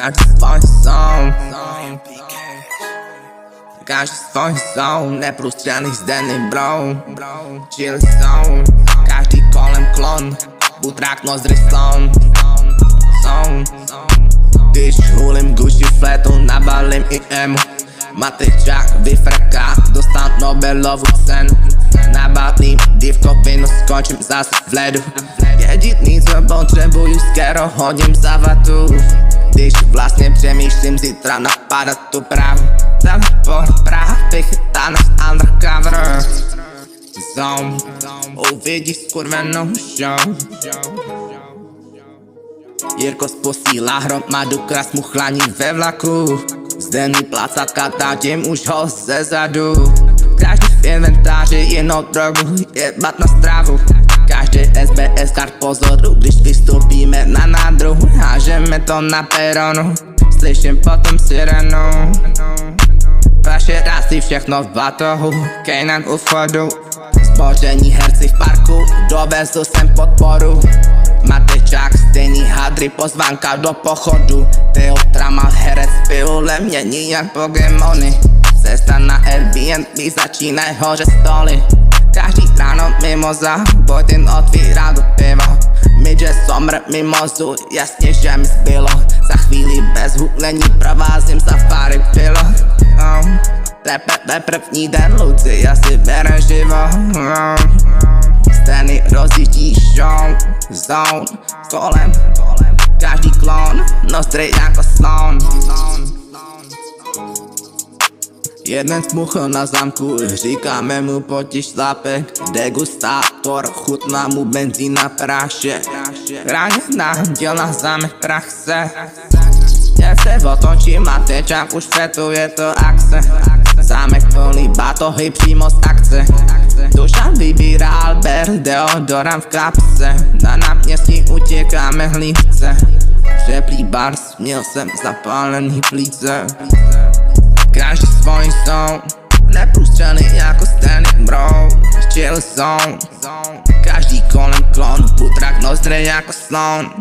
Każdy swój są. Każdy swój są. Neprůstřelný zdený bro. Chill są. Každý kolem klon. Butrák nozdry slon. Když hulím Gucci fletu, nabalím i emu. Matričák vyfraká, dostal Nobelovu cenu. Nabalím dívkovinu, skončím zase v ledu. Jediný co potřebuju, skoro hodím za vatu. Když vlastně přemýšlím, zítra napadat tu právu. Teleport práv, vychytána z undercover zone. Uvidíš skurvenou show. Jirko posílá hromadu krasmuchlaní ve vlaku. Zdený placaka, tátím už ho ze zadu. Každý v inventáři jinou drogu, jebat na stravu. Každý SBS kart pozoru, když vystoupíme na nádru. Hážeme to na peronu, slyším potom sirenu. Vaše rasy všechno v batohu, Kejnan u vchodu. Zboření herci v parku, dovezl jsem podporu. Matečák, stejný hadry, pozvánka do pochodu. Teotra mal herec, pivule mění jak Pokémony. Cesta na Airbnb, začínají hoře stoly. Každý ráno mimoza, Vojtin otvírá do piva. Midže somr mimozu, jasně že mi zbylo. Za chvíli bez hulení provázím safari pilot. Tepe první den Luci, asi bere živo. Steny rozjíždí show, zone, kolem, každý klon, nozdry jako slon. Jeden smuchl na zámku, říkáme mu potiš šlápek. Degustátor, chutná mu benzín na prášek. Ráněná dělá zámek praxe. Teď se otočí Matečák, už fetuje to akce. Zámek plný batohy přímo z akce. Dušan vybírá Albert, deodorant v kapse. Na náměstí utěkáme hlídce. Přeplý bar, směl jsem zapálený plíce. Každý svůj jsou, neprůstřelný jako Stanley bro. Chill zone, každý kolem klon, putrak nozdry jako slon.